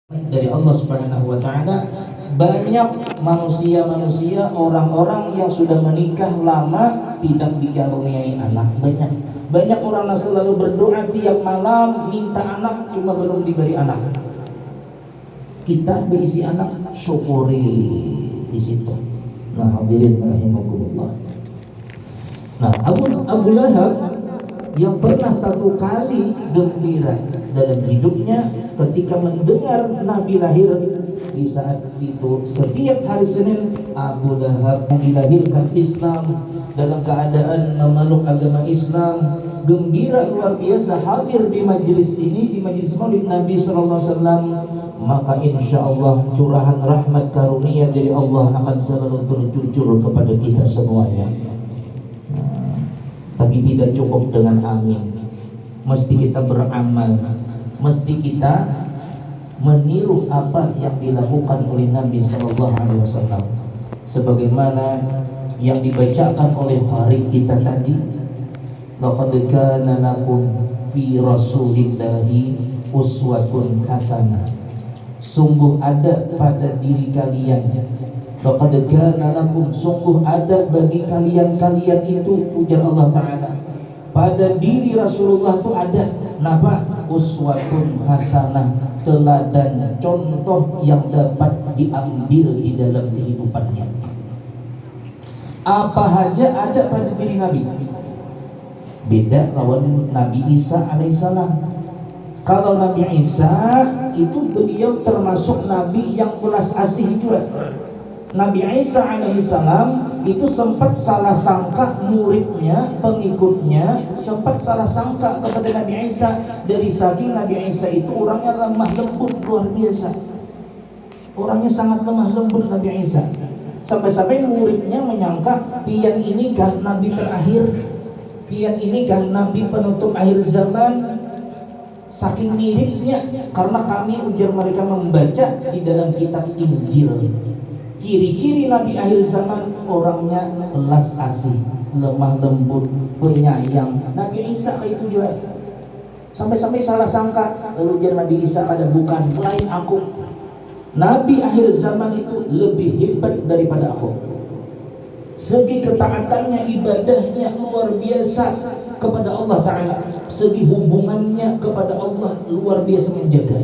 dari Allah Subhanahu wa taala. Banyak manusia-manusia, orang-orang yang sudah menikah lama tidak dikaruniai anak. Banyak orang yang selalu berdoa tiap malam minta anak, cuma belum diberi anak. Kita berisi anak, syukuri di situ. Nah, hadirin rahimakumullah. Nah, Abu Lahab yang pernah satu kali gembira dalam hidupnya ketika mendengar Nabi lahir. Di saat itu setiap hari Senin Abu Lahab yang dilahirkan Islam dalam keadaan memeluk agama Islam, gembira luar biasa hadir di majlis ini, di majlis Maulid Nabi SAW. Maka insya Allah curahan rahmat karunia dari Allah akan selalu tercucur kepada kita semuanya. Tapi tidak cukup dengan amin, mesti kita beramal, mesti kita meniru apa yang dilakukan oleh Nabi SAW. Sebagaimana yang dibacakan oleh Farid kita tadi, laqad kana lakum fi rasulillahi uswatun hasanah. Sungguh ada pada diri kalian, laqad kana lakum, sungguh ada bagi kalian itu, ujar Allah Ta'ala, pada diri Rasulullah itu ada napa? Uswatun hasanah, teladan, contoh yang dapat diambil di dalam kehidupannya. Apa saja ada pada diri Nabi. Beda lawan Nabi Isa alaihissalam. Kalau Nabi Isa itu beliau termasuk Nabi yang belas asih juga. Nabi Isa alaihissalam itu sempat salah sangka muridnya, pengikutnya sempat salah sangka kepada Nabi Isa. Dari saking Nabi Isa itu orangnya lemah lembut luar biasa. Orangnya sangat lemah lembut Nabi Isa. Sampai-sampai muridnya menyangka pian ini kan Nabi terakhir, pian ini kan Nabi penutup akhir zaman. Saking miripnya, karena kami, ujar mereka, membaca di dalam kitab Injil. Ciri-ciri Nabi akhir zaman orangnya belas asih, lemah lembut, penyayang. Nabi Isa itu juga. Sampai-sampai salah sangka, lalu ujar Nabi Isa ada, bukan, lain aku. Nabi akhir zaman itu lebih hebat daripada aku. Segi ketaatannya, ibadahnya luar biasa kepada Allah Ta'ala. Segi hubungannya kepada Allah luar biasa menjaga.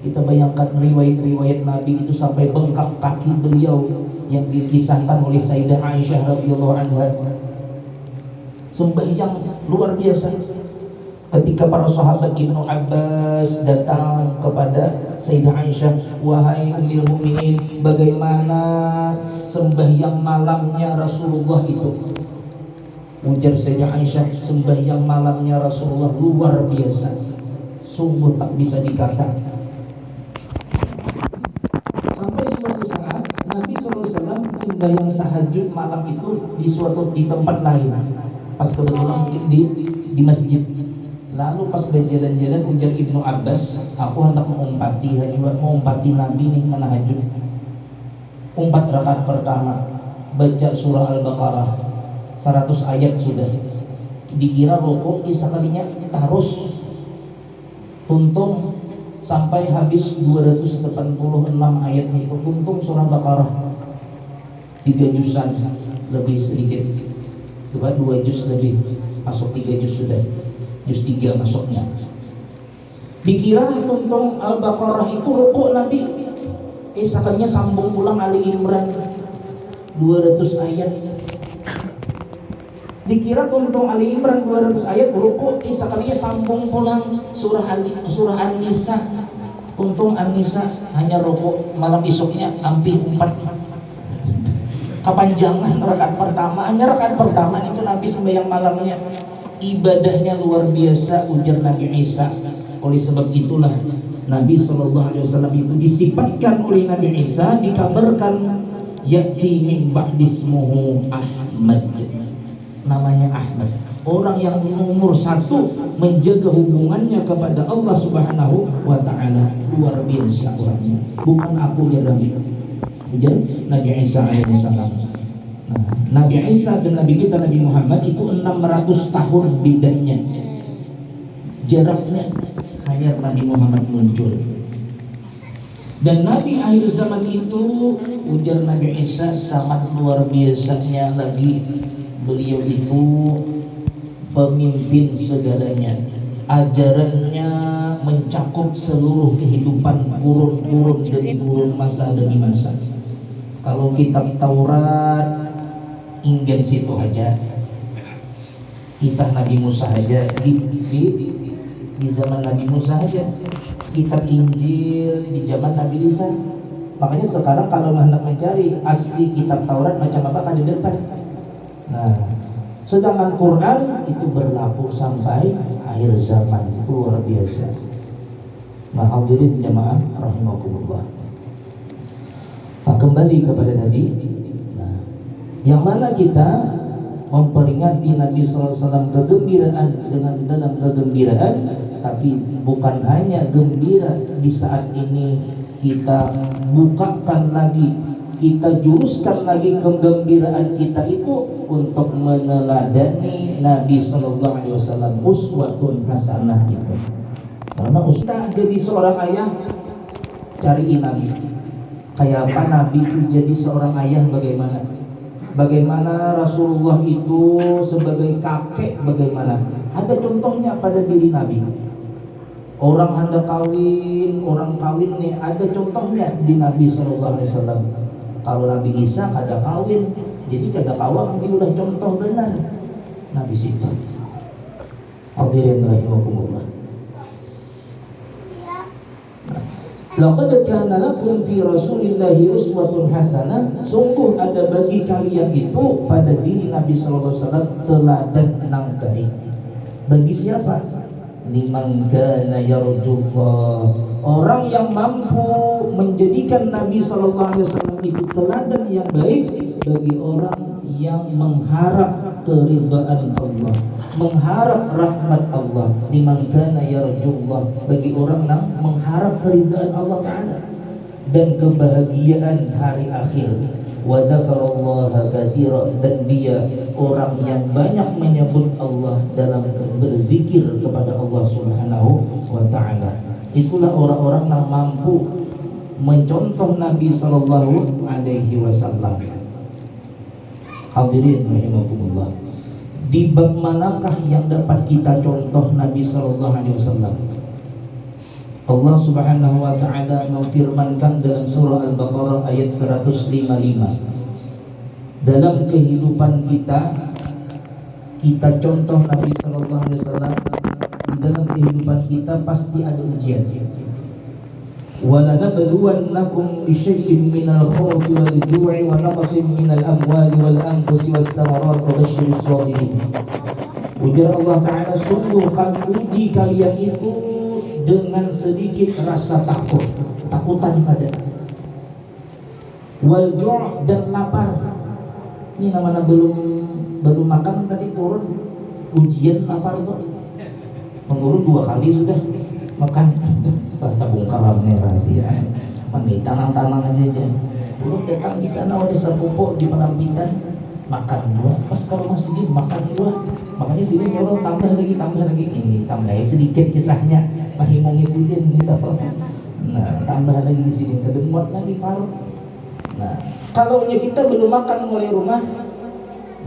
Kita bayangkan riwayat-riwayat Nabi itu sampai bengkak kaki beliau yang dikisahkan oleh Sayyidah Aisyah radhiyallahu anha. Sembahyang luar biasa. Ketika para sahabat Ibnu Abbas datang kepada Sayyidah Aisyah, wahai Ummul Mukminin, bagaimana sembahyang malamnya Rasulullah itu? Ujar Sayyidah Aisyah, sembahyang malamnya Rasulullah luar biasa, sungguh tak bisa dikata. Sampai suatu saat Nabi SAW sembahyang tahajud malam itu di tempat lain, pas kebetulan di masjid. Lalu pas berjalan-jalan, ujar Ibnu Abbas, aku hendak mengumpati Nabi nih menahajud. 4 rakaat pertama baca surah Al-Baqarah 100 ayat sudah. Dikira rukuk, sekalinya terus tuntung sampai habis 286 ayat itu. Tuntung surah Baqarah 3 juzan lebih sedikit, 2 juz lebih, masuk 3 juz sudah, juz 3 masuknya. Dikira tuntung Al-Baqarah itu rukuk Nabi, sekalinya sambung pulang Ali Imran 200 ayat. Dikira tuntung Ali Imran 200 ayat rukuk, sekalinya sambung pulang surah An-Nisa. Tuntung An-Nisa hanya rukuk, malam esoknya hampir 4. Kepanjangan rakaat pertama, hanya rakaat pertama itu Nabi sembahyang malamnya. Ibadahnya luar biasa, ujar Nabi Isa. Oleh sebab itulah Nabi SAW itu disifatkan oleh Nabi Isa, dikabarkan ya'ti min ba'dismuhu Ahmad, namanya Ahmad. Orang yang nomor 1 menjaga hubungannya kepada Allah Subhanahu wa Ta'ala, luar biasa orangnya. Bukan aku ya Nabi, ujar Nabi Isa alaihissalam. Nah, Nabi Isa dan Nabi kita Nabi Muhammad itu 600 tahun bedanya. Jaraknya hanya Nabi Muhammad muncul. Dan Nabi akhir zaman itu, ujar Nabi Isa, sangat luar biasanya lagi. Beliau itu pemimpin segalanya. Ajarannya mencakup seluruh kehidupan, kurun-kurun demi kurun, masa demi masa. Kalau kitab Taurat, ingen situ aja, kisah Nabi Musa aja di zaman Nabi Musa aja. Kitab Injil di zaman Nabi Isa. Makanya sekarang kalau hendak mencari asli kitab Taurat macam apa kan di depan. Nah, sedangkan Quran itu berlaku sampai akhir zaman, itu luar biasa. Nah, hadirin jamaah rahimakumullah. Nah, kembali kepada tadi. Nah, yang mana kita memperingati Nabi SAW kegembiraan dengan dalam kegembiraan, tapi bukan hanya gembira di saat ini, kita bukakan lagi, kita juruskan lagi kegembiraan kita itu untuk meneladani Nabi SAW, uswatun hasanah itu. Karena ustaz jadi seorang ayah, cari Nabi. Kayak apa Nabi itu jadi seorang ayah, bagaimana? Bagaimana Rasulullah itu sebagai kakek, bagaimana? Ada contohnya pada diri Nabi. Orang hendak kawin, orang kawin nih, ada contohnya di Nabi SAW. Kalau Nabi Isa kada kawin, jadi kada kawang, dia udah contoh benar Nabi situ. Hadirin rahimakumullah. Laqad kana lakum fi Rasulillahi uswatun hasanah. Sungguh ada bagi kalian itu pada diri Nabi sallallahu alaihi wasallam teladan yang baik. Bagi siapa? Liman kana yarjullah. Orang yang mampu menjadikan Nabi sallallahu alaihi wasallam itu teladan yang baik bagi orang yang mengharap keridhaan Allah, mengharap rahmat Allah. Liman kana yarjullah, bagi orang yang mengharap keridhaan Allah Ta'ala dan kebahagiaan hari akhir. Wa dzakarallaha katsira, dan dia orang yang banyak menyebut Allah dalam berzikir kepada Allah Subhanahu wa Ta'ala. Itulah orang-orang yang mampu mencontoh Nabi sallallahu alaihi wasallam. Hadirin rahimakumullah. Di bab manakah yang dapat kita contoh Nabi sallallahu alaihi wasallam? Allah Subhanahu wa taala memfirmankan dalam surah Al-Baqarah ayat 155. Dalam kehidupan kita contoh Nabi sallallahu alaihi wasallam. Di dalam kehidupan kita pasti ada ujian. وَلَنَبْلُوَنَّكُمْ بِشَيْءٍ مِّنَ الْخَوْفِ وَالْجُوعِ وَنَقْصٍ مِّنَ الْأَمْوَالِ وَالْأَنفُسِ وَالثَّمَرَاتِ وَبَشِّرِ الصَّابِرِينَ. Ujar Allah Ta'ala, sungguh kami uji kalian itu dengan sedikit rasa takut, takutan pada wal-ju' dan lapar. Ini namanya belum makan tadi turun ujian lapar tuh. Menurun 2 kali sudah makan. Tabung kalamnya rahasia. Mani tanang-tanang aja. Belum datang di sana ada sepupuk di penampitan, makan 2. Pas kalau masjid makan 2. Makanya sini kalau tambah lagi ini tambah sedikit kisahnya. Mahimongi sidin gitu. Nah, tambah lagi di sini kedemot lagi parut. Nah, kalau kita belum makan mulai rumah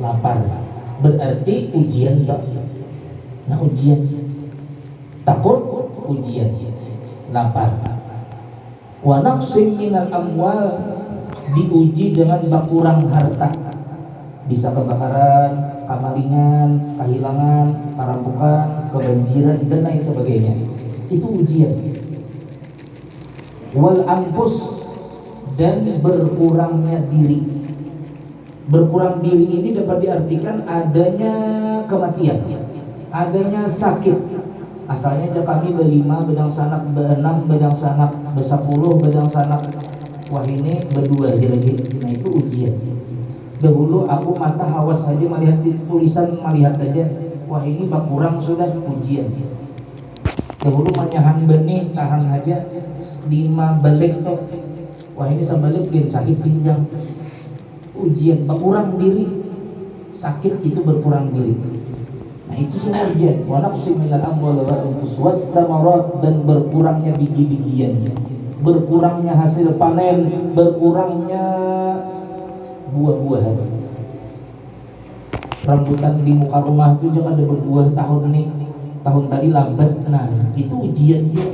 lapar, berarti ujian tak? Nah, ujian takut, ujian lapar. Wa naqsim minal amwal, diuji dengan berkurang harta, bisa kebakaran, kamalingan, kehilangan, perampokan, kebanjiran dan lain sebagainya. Itu ujian. Wal anfus, dan berkurangnya diri. Berkurang diri ini dapat diartikan adanya kematian, adanya sakit. Asalnya kami berlima, bedang sanak berenam, bedang sanak bersepuluh, bedang sanak wah ini berdua aja lagi. Nah itu ujian. Dahulu aku mata hawas saja melihat tulisan, melihat aja, wah ini berkurang sudah, ujian. Dahulu manyahan benih tahan aja 5 balik tuh, wah ini sebalik gen sakit pinggang, ujian. Berkurang diri, sakit itu berkurang diri. Nah itu semua ujian. Wa naqsim minal amwali wal anfus was samarat, dan berkurangnya biji-bijian. berkurangnya hasil panen, berkurangnya buah-buahan. Rambutan di muka rumah itu jangan ada berbuah tahun ini, tahun tadi lambat. Nah, itu ujian dia.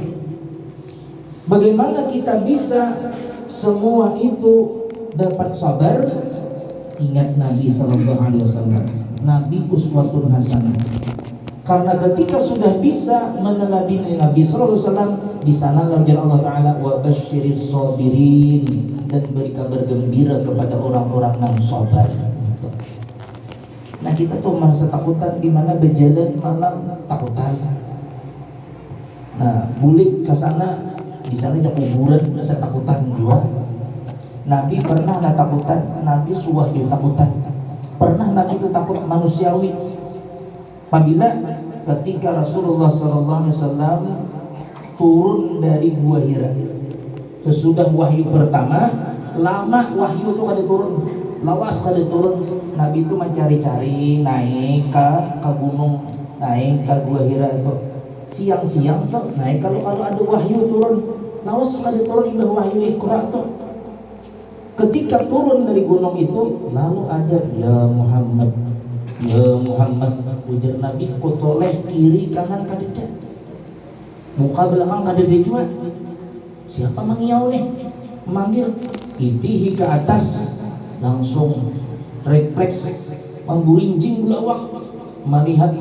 Bagaimana kita bisa semua itu dapat sabar? Ingat Nabi Sallallahu Alaihi Wasallam, Nabi uswatun hasanah. Karena ketika sudah bisa meneladani Nabi Sallallahu Alaihi Wasallam, di sana Allah Taala wa basyiris sabirin, dan beri kabar gembira kepada orang-orang yang sabar. Nah, kita tuh merasa takutan di mana berjalan malam takutan. Nah, bulik ke sana, di sana aja kuburan, merasa takutan juga. Nabi pernah nggak takutan? Nabi suwahyu takutan. Pernah Nabi itu takut manusiawi. Apabila ketika Rasulullah SAW turun dari Gua Hira, sesudah wahyu pertama, lama wahyu itu kada turun, lawas kada turun. Nabi itu mencari-cari naik ke gunung, naik ke Gua Hira itu. Siang-siang tuh naik kalau ada wahyu turun, lawas kada turun indah wahyu Iqra tuh. Ketika turun dari gunung itu, lalu ada ya Muhammad, ujar Nabi, kotoleh kiri kanan kadeda, muka belakang kadeda juga. Siapa mengiau nih? Memanggil, itihi ke atas, langsung refleks memburinjing belawak, melihat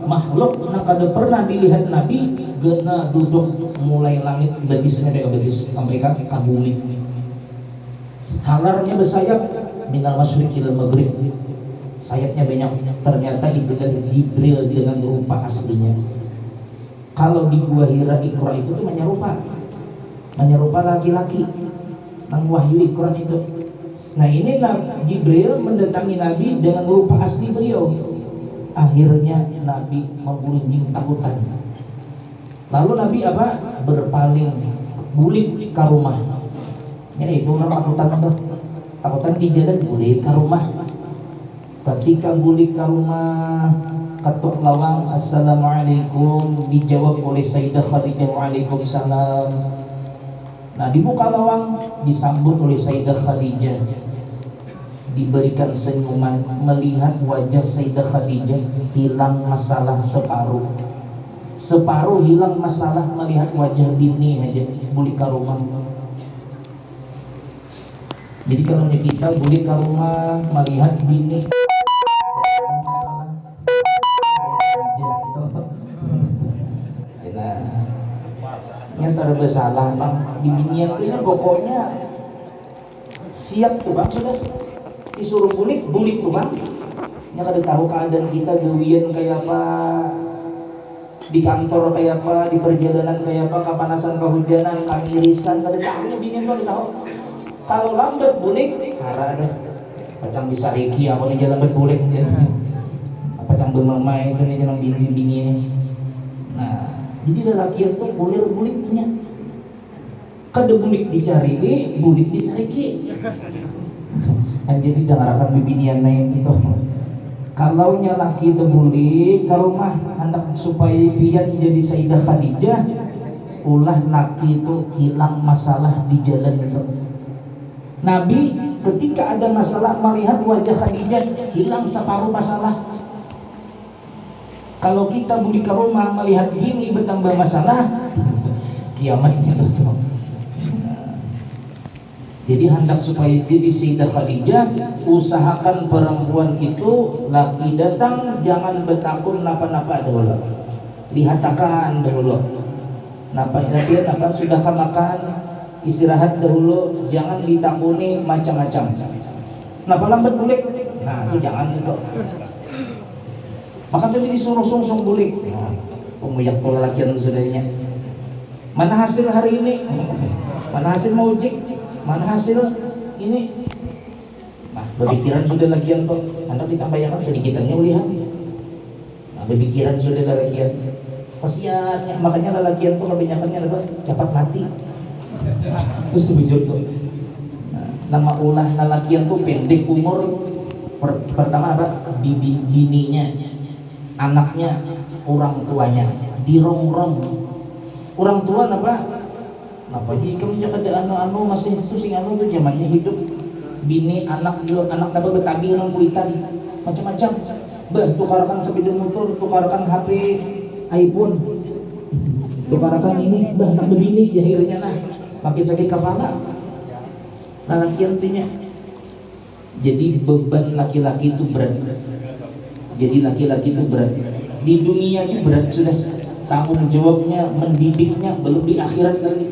makhluk yang kada pernah dilihat Nabi, gena duduk mulai langit betisnya dari betis sampai ke bumi. Halarnya bersayap minal masyriq ilal maghrib, sayapnya banyak. Ternyata itu dari Jibril dengan rupa aslinya. Kalau di Gua Hira Iqra itu tuh menyerupa laki-laki nang wahyu Iqra itu. Nah, ini Jibril mendatangi Nabi dengan rupa asli beliau. Akhirnya Nabi memburinjing takutan. Lalu Nabi berpaling bulik ke rumah. Ya, itu orang takutan di jalan bulik ke rumah. Ketika bulik ke rumah, ketuk lawang, assalamualaikum, dijawab oleh Sayyidah Khadijah, waalaikumsalam. Nah, dibuka lawang, disambut oleh Sayyidah Khadijah, diberikan senyuman. Melihat wajah Sayyidah Khadijah, hilang masalah separuh hilang masalah melihat wajah bini aja bulik ke rumah. Jadi kalau kita bulik ke rumah melihat bini, nya sudah bersalah bang, bininya itu pokoknya siap tuh bang, sudah disuruh bulik tuh bang. Nya kada tahu keadaan kita gawian kayak apa, di kantor kayak apa, di perjalanan kayak apa, kepanasan, kehujanan, kamirisan, kada tahu bininya tuh, kada tahu. Kalau lambat bulik, hara ada pacang bisa reki apa nih jalan berbulik dia. Pacang bermamai itu nih jalan bini-bini ini. Nah, jadi lelaki itu bulir-buliknya. Kada bulik dicari, bulik disariki. Jadi jangan akan bibinian lain itu. Kalau laki itu bulik ke rumah hendak supaya pian jadi Sayyidah Khadijah, ulah laki itu hilang masalah di jalan itu. Nabi ketika ada masalah melihat wajah Khadijah, hilang separuh masalah. Kalau kita bulik ke rumah melihat ini bertambah masalah, kiamatnya betul. Jadi hendak supaya jadi Sayyidah Khadijah, usahakan perempuan itu laki datang jangan bertakun napa-napa dulu. Lihatakan dulu. Napa sudah makan, istirahat dahulu, jangan ditakuni macam-macam. Napa lambat bulik? Nah, itu jangan itu. Maka tadi disuruh sungsung bulik. Pemuyak pola lakian sudahnya. Mana hasil hari ini? Mana hasil mau uji? Mana hasil ini? Nah, berpikiran sudah lakian tuh. Anak ditambayakan sedikitannya lihat. Nah, berpikiran sudah lakian. Kasihan, makanya lelakian tuh kebanyakannya apa? Cepat mati. Terus sebujur tuh. Nama ulah lelakian tuh pendek umur. Pertama apa? Bininya. Anaknya, orang tuanya dirongrong. Orang tua apa? Apa jika ada anu masih itu sing anu tuh zamannya hidup bini anak dua anak dapat betagi nang kuitan macam-macam. Tukarkan sepeda motor, tukarkan HP iPhone, tukarkan ini, nak begini akhirnya nah makin sakit kepala. Laki intinya. Jadi beban laki-laki itu berat. Jadi laki-laki itu berat. Di dunia ini berat sudah. Tanggung jawabnya, mendidiknya, belum di akhirat lagi.